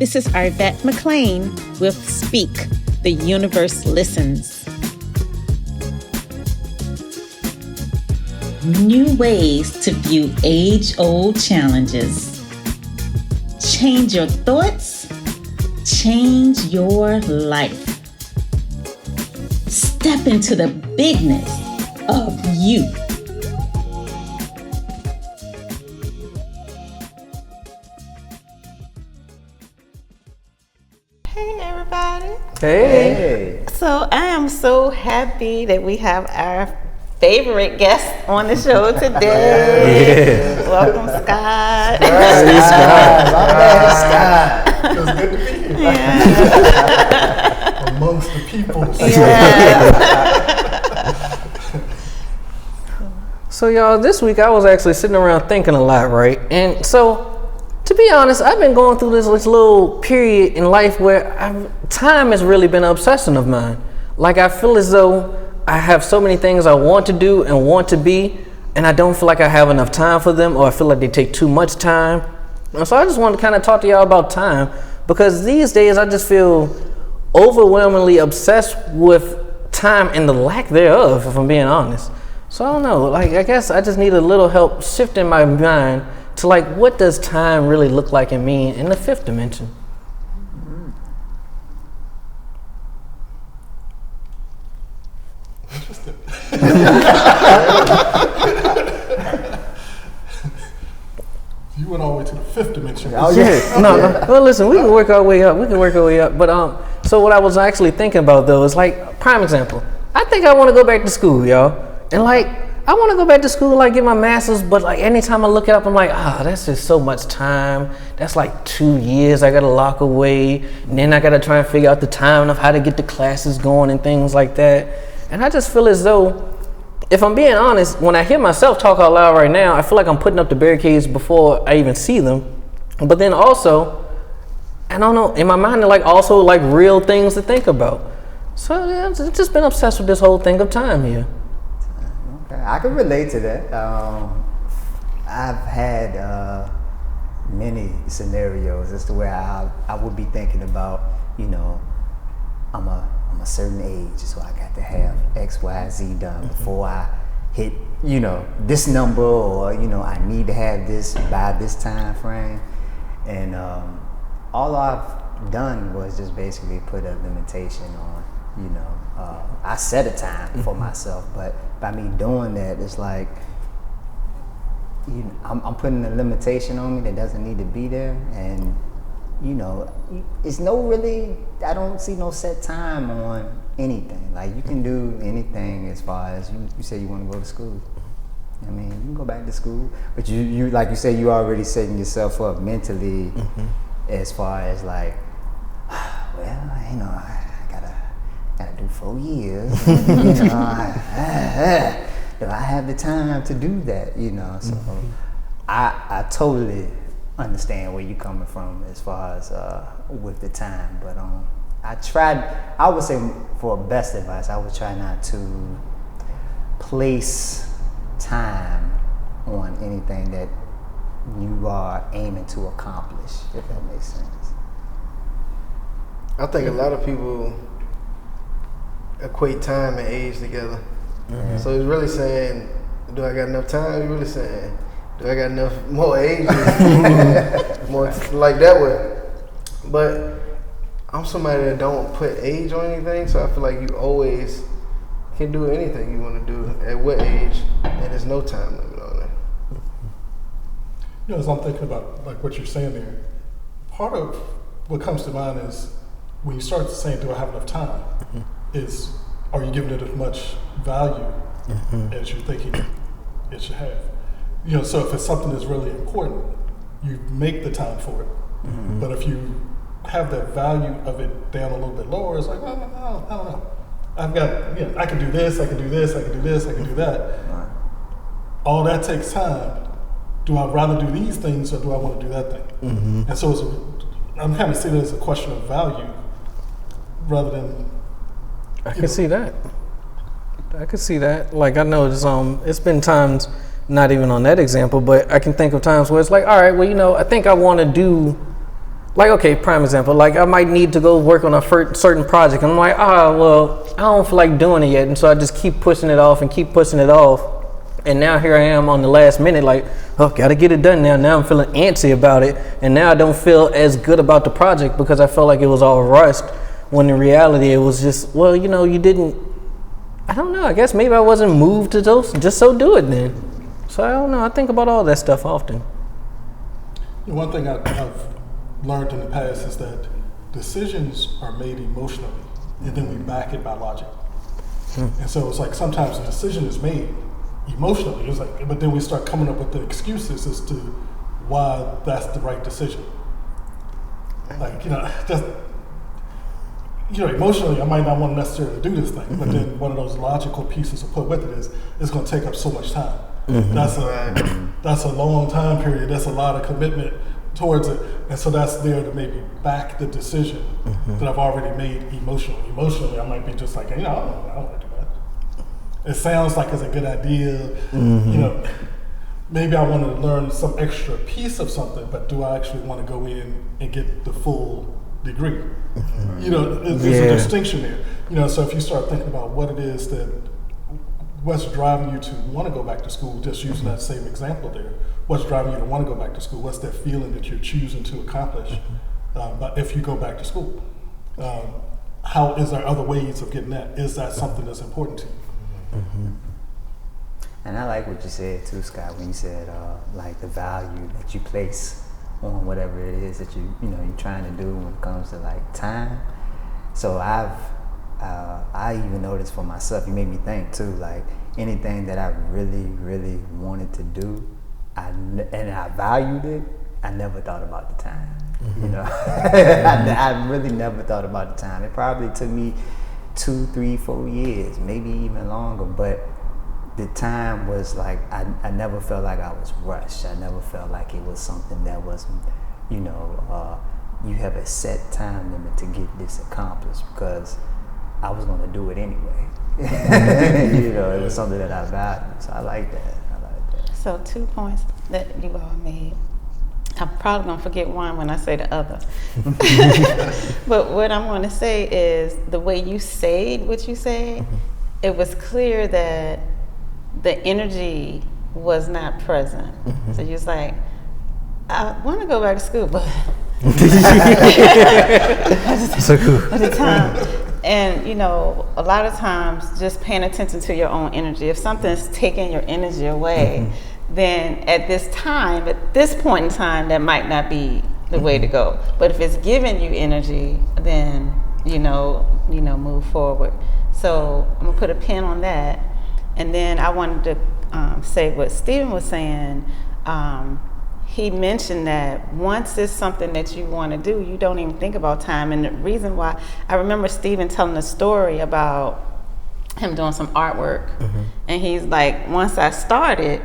This is Arvette McClaine with Speak, The Universe Listens. New ways to view age-old challenges. Change your thoughts, change your life. Step into the bigness of you. Hey everybody. Hey. So I am so happy that we have our favorite guest on the show today. Yeah. Welcome, Scott. Hey, Scott. It was good to be here. Yeah. Amongst the people. So y'all, this week I was actually sitting around thinking a lot, right? And so, to be honest, I've been going through this little period in life where time has really been an obsession of mine. Like I feel as though I have so many things I want to do and want to be, and I don't feel like I have enough time for them, or I feel like they take too much time. And so I just wanted to kind of talk to y'all about time, because these days I just feel overwhelmingly obsessed with time and the lack thereof, if I'm being honest. So I don't know, like I guess I just need a little help shifting my mind to like, what does time really look like and mean in the fifth dimension? You went all the way to the fifth dimension. No. Well, listen, we can work our way up. But so what I was actually thinking about though is like, prime example. I think I want to go back to school, y'all, and like I want to go back to school, like get my master's. But like anytime I look it up, I'm like, that's just so much time. That's like 2 years I gotta lock away, and then I gotta try and figure out the timing of how to get the classes going and things like that. And I just feel as though, if I'm being honest, when I hear myself talk out loud right now, I feel like I'm putting up the barricades before I even see them. But then also, I don't know, in my mind, they're like also like real things to think about. So yeah, I've just been obsessed with this whole thing of time here. Okay, I can relate to that. I've had many scenarios as to where I would be thinking about, I'm a certain age, so I got to have X, Y, Z done before I hit, this number, or I need to have this by this time frame. And all I've done was just basically put a limitation on, I set a time for myself, but by me doing that, it's like, I'm putting a limitation on me that doesn't need to be there. And it's I don't see no set time on anything. Like you can do anything as far as you say you want to go to school. I mean, you can go back to school, but you like you say, you already setting yourself up mentally as far as like, well, I gotta do 4 years. Do I have the time to do that? So I totally understand where you're coming from as far as with the time, but I would say, for best advice, I would try not to place time on anything that you are aiming to accomplish, if that makes sense. I think a lot of people equate time and age together. Mm-hmm. So it's really saying, do I got enough time? You're really saying, do I got enough more age? More like that way. But I'm somebody that don't put age on anything, so I feel like you always can do anything you want to do at what age, and there's no time limit on it. As I'm thinking about like what you're saying there, part of what comes to mind is when you start saying, do I have enough time? Is, are you giving it as much value as you're thinking it should have? So if it's something that's really important, you make the time for it. But if you have that value of it down a little bit lower, it's like, well, I don't know. I've got, I can do this, I can do this, I can do this, I can do that. All that takes time. Do I rather do these things, or do I want to do that thing? And so I'm kind of seeing it as a question of value rather than. I can see that. Like I know it's been times, not even on that example, but I can think of times where it's like, all right, well, I think I want to do like, okay, prime example, like I might need to go work on a certain project, and I'm like, well, I don't feel like doing it yet, and so I just keep pushing it off and keep pushing it off, and now here I am on the last minute, like, oh, gotta get it done now. Now I'm feeling antsy about it, and now I don't feel as good about the project because I felt like it was all rushed, when in reality it was just, well, you didn't, I don't know, I guess maybe I wasn't moved to just so do it then. So I don't know, I think about all that stuff often. One thing I've learned in the past is that decisions are made emotionally, and then we back it by logic. And so it's like sometimes a decision is made emotionally, it's like, but then we start coming up with the excuses as to why that's the right decision. Like, just, emotionally I might not want to necessarily do this thing, but then one of those logical pieces to put with it is it's going to take up so much time. That's a long time period. That's a lot of commitment towards it, and so that's there to maybe back the decision that I've already made emotionally. Emotionally, I might be just like, I don't want to do that. It sounds like it's a good idea. Maybe I want to learn some extra piece of something, but do I actually want to go in and get the full degree? There's a distinction there. So if you start thinking about what it is what's driving you to want to go back to school, just using that same example there, what's driving you to want to go back to school? What's that feeling that you're choosing to accomplish? But if you go back to school, how is there other ways of getting that? Is that something that's important to you? And I like what you said too, Scott, when you said like the value that you place on whatever it is that you're trying to do when it comes to like time. So I even noticed for myself, you made me think too, like anything that I really, really wanted to do, and I valued it, I never thought about the time. I really never thought about the time. It probably took me 2, 3, 4 years, maybe even longer, but the time was like, I never felt like I was rushed. I never felt like it was something that was, you have a set time limit to get this accomplished, because I was going to do it anyway. It was something that I valued. So I like that. So 2 points that you all made. I'm probably going to forget one when I say the other. But what I'm going to say is the way you said what you said, it was clear that the energy was not present. So you was like, I want to go back to school, but So cool. at the time. And a lot of times just paying attention to your own energy. If something's taking your energy away, then at this point in time, that might not be the way to go. But if it's giving you energy, then move forward. So I'm gonna put a pin on that. And then I wanted to say what Stephen was saying. He mentioned that once it's something that you want to do, you don't even think about time. And the reason why, I remember Stephen telling a story about him doing some artwork. And he's like, once I started,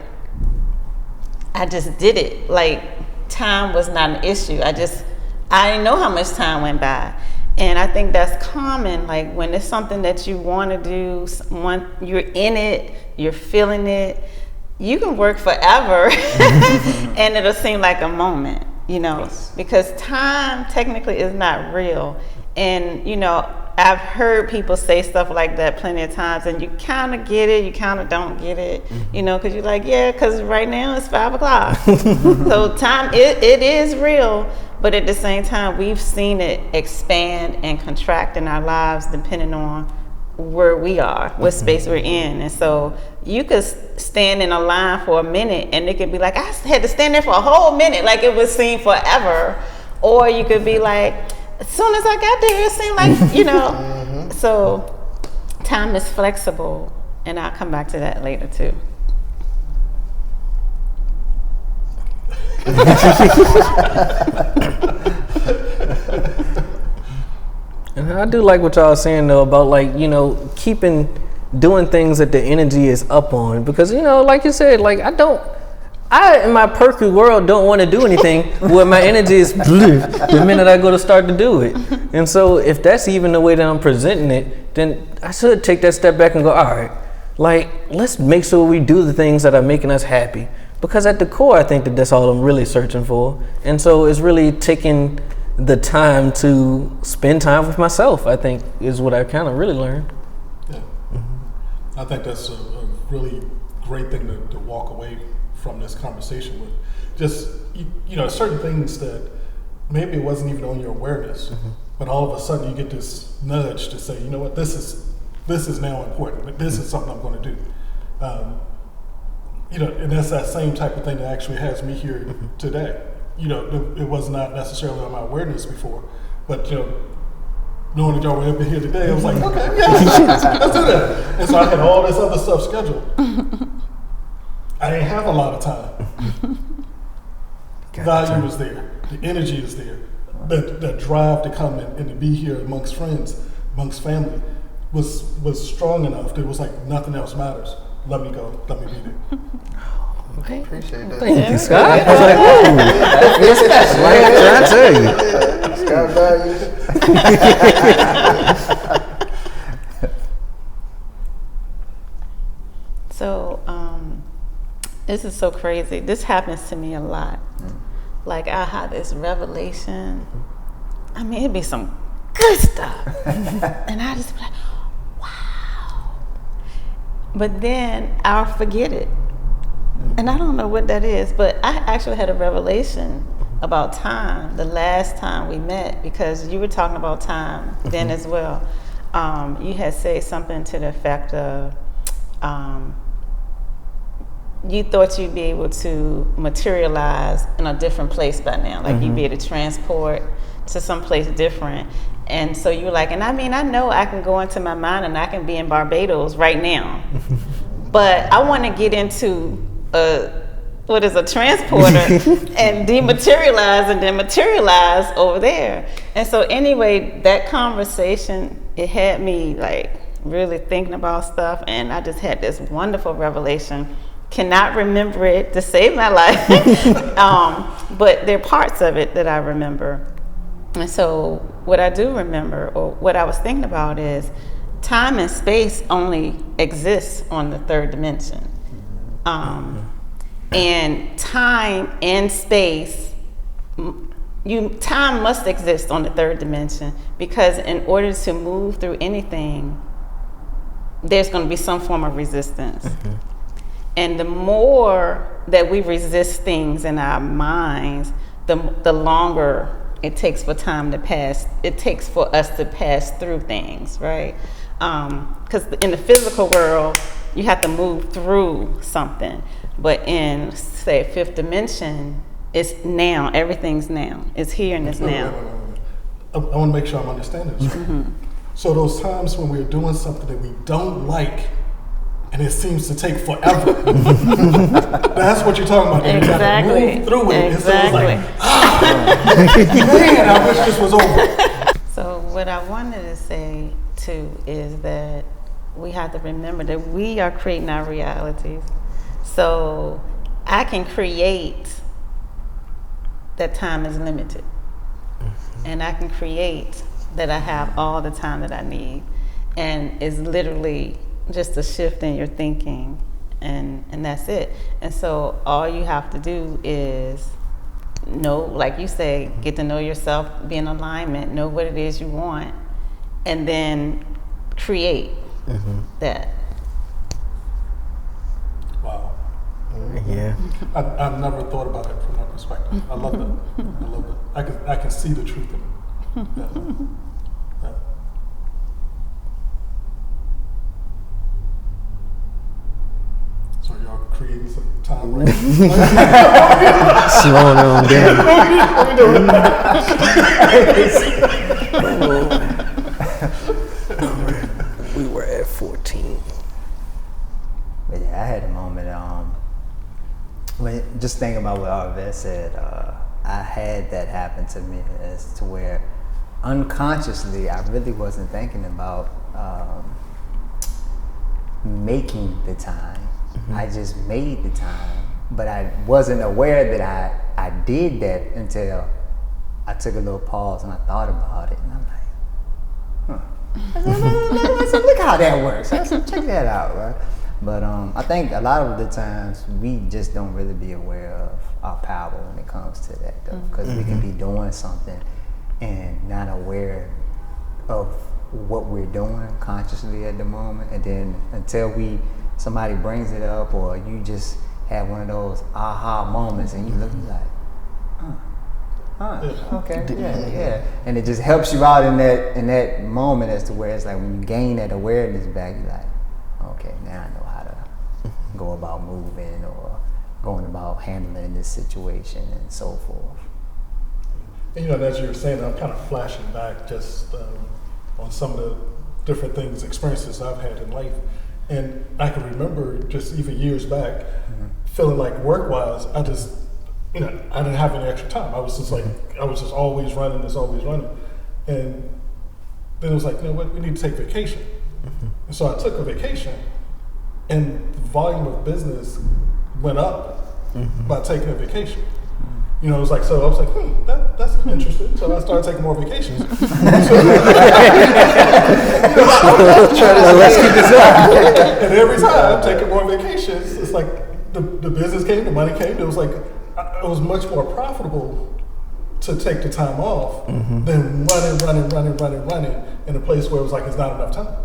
I just did it. Like, time was not an issue. I didn't know how much time went by. And I think that's common, like when it's something that you want to do, you're in it, you're feeling it, you can work forever and it'll seem like a moment, yes. Because time technically is not real. And, I've heard people say stuff like that plenty of times, and you kind of get it, you kind of don't get it, because you're like, yeah, because right now it's 5 o'clock. So time, it is real, but at the same time, we've seen it expand and contract in our lives depending on where we are, what space we're in. And so you could stand in a line for a minute and it could be like, I had to stand there for a whole minute, like it would seem forever. Or you could be like, as soon as I got there, it seemed like, So time is flexible, and I'll come back to that later too. And I do like what y'all are saying though about doing things that the energy is up on, because like you said, like I in my perky world don't want to do anything where my energy is the minute I go to start to do it. And so if that's even the way that I'm presenting it, then I should take that step back and go, all right, like let's make sure we do the things that are making us happy, because at the core I think that that's all I'm really searching for. And so it's really taking the time to spend time with myself, I think, is what I kind of really learned. Yeah. I think that's a really great thing to walk away from this conversation with. Just, certain things that maybe it wasn't even on your awareness, but all of a sudden you get this nudge to say, you know what, this is now important. This is something I'm going to do. And that's that same type of thing that actually has me here today. It was not necessarily on my awareness before, but knowing that y'all were up here today, I was like, okay, yeah, let's do that. And so I had all this other stuff scheduled. I didn't have a lot of time. Value was there. The energy is there. The drive to come and to be here amongst friends, amongst family, was strong enough that it was like nothing else matters. Let me go. Let me be there. Appreciate that. Thank you, Scott. I was like, whoa. It's special. Like, I'm trying to tell you. Scott values. So, this is so crazy. This happens to me a lot. Like, I had this revelation. I mean, it'd be some good stuff. And I just be like, wow. But then I'll forget it. And I don't know what that is, but I actually had a revelation about time the last time we met, because you were talking about time then as well. You had said something to the effect of, you thought you'd be able to materialize in a different place by now, like you'd be able to transport to some place different. And so you were like, and I mean, I know I can go into my mind and I can be in Barbados right now, but I want to get into a transporter and dematerialize and then materialize over there. And so anyway, that conversation, it had me like really thinking about stuff, and I just had this wonderful revelation. Cannot remember it to save my life, but there are parts of it that I remember. And so what I do remember, or what I was thinking about, is time and space only exists on the third dimension. And time and space, time must exist on the third dimension, because in order to move through anything, there's going to be some form of resistance. And the more that we resist things in our minds, the longer it takes for time to pass. It takes for us to pass through things, right? Because in the physical world, you have to move through something. But in, say, fifth dimension, it's now. Everything's now. It's here and it's now. I want to make sure I'm understanding this. So those times when we're doing something that we don't like, and it seems to take forever. That's what you're talking about. Exactly. You gotta move through it. Exactly. And so it's like, man, I wish this was over. So what I wanted to say too is that we have to remember that we are creating our realities. So I can create that time is limited. And I can create that I have all the time that I need. And it's literally just a shift in your thinking, and that's it. And so all you have to do is know, like you say, get to know yourself, be in alignment, know what it is you want, and then create that. Wow. Yeah. I've never thought about it from that perspective. I love it. I love it. I can see the truth in it. Yeah. Yeah. So y'all creating some time right Slowing on down. We were at 14. But yeah, I had a moment. When just thinking about what Arvette said, I had that happen to me, as to where unconsciously I really wasn't thinking about making the time. I just made the time, but I wasn't aware that I did that until I took a little pause and I thought about it, and I'm like, look how that works. Check that out, right? But I think a lot of the times we just don't really be aware of our power when it comes to that, though, because we can be doing something and not aware of what we're doing consciously at the moment, and then until somebody brings it up, or you just have one of those aha moments, and you look like, okay, yeah, and it just helps you out in that moment as to where it's like when you gain that awareness back, you're like, okay, now I know how to go about moving or going about handling this situation and so forth. And as you were saying, I'm kind of flashing back just on some of the different things, experiences I've had in life. And I can remember just even years back feeling like work-wise, I just, I didn't have any extra time. I was just like, I was just always running. And then it was like, what, we need to take vacation. And so I took a vacation, and the volume of business went up by taking a vacation. It was like, so I was like, that's interesting. So I started taking more vacations. Let's keep this up. And every time I'm taking more vacations, it's like the business came, the money came. It was like, it was much more profitable to take the time off than running in a place where it was like, it's not enough time.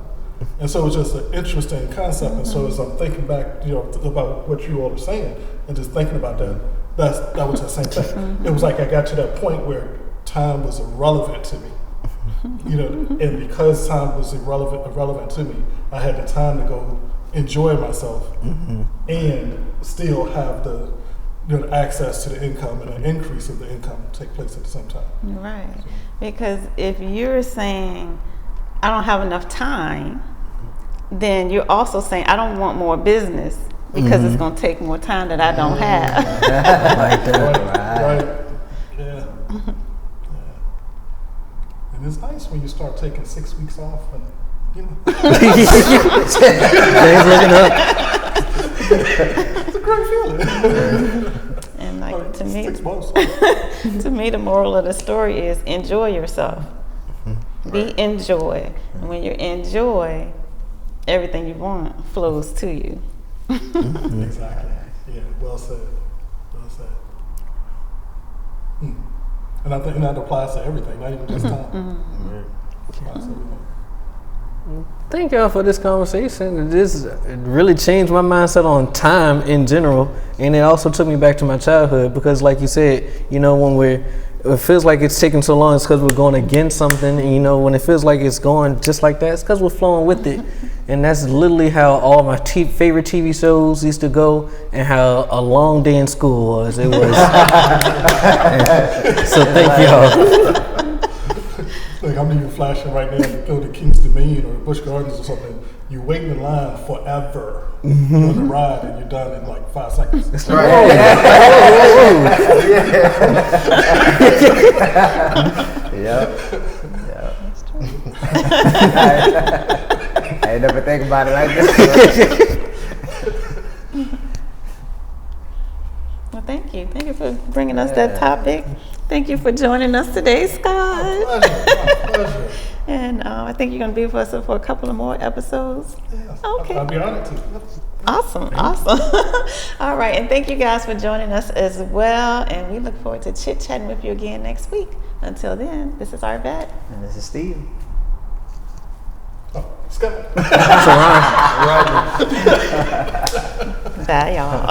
And so it was just an interesting concept. And so as I'm thinking back, about what you all are saying, and just thinking about that, that was the same thing. It was like I got to that point where time was irrelevant to me. And because time was irrelevant to me, I had the time to go enjoy myself and still have the access to the income and an increase of the income take place at the same time. Right. Because if you're saying, I don't have enough time, then you're also saying, I don't want more business because it's going to take more time that I don't have. Like that. Right. Yeah. And it's nice when you start taking 6 weeks off and, James looking up. it's a great feeling. And like to me, 6 months. to me, the moral of the story is enjoy yourself. Be in joy. And when you're in joy, everything you want flows to you. Exactly. Yeah, well said. And I think that applies to everything, not even just time. Applies to everything. Thank y'all for this conversation. It really changed my mindset on time in general, and it also took me back to my childhood because, like you said, when it feels like it's taking so long, it's because we're going against something. And, when it feels like it's going just like that, it's because we're flowing with it. And that's literally how all my favorite TV shows used to go, and how a long day in school was. It was. So thank y'all. Like I'm even flashing right now to go to King's Dominion or Busch Gardens or something. You wait in line forever on the ride, and you're done in like 5 seconds. That's right. Yep. That's true. I ain't never think about it like this. Well, thank you. Thank you for bringing us that topic. Thank you for joining us today, Scott. My pleasure. And I think you're going to be with us for a couple of more episodes. Yes, Okay. I'll be honored to. Awesome. All right. And thank you guys for joining us as well. And we look forward to chit-chatting with you again next week. Until then, this is Arvette. And this is Steve. Oh, Scott. That's all right. Bye, y'all.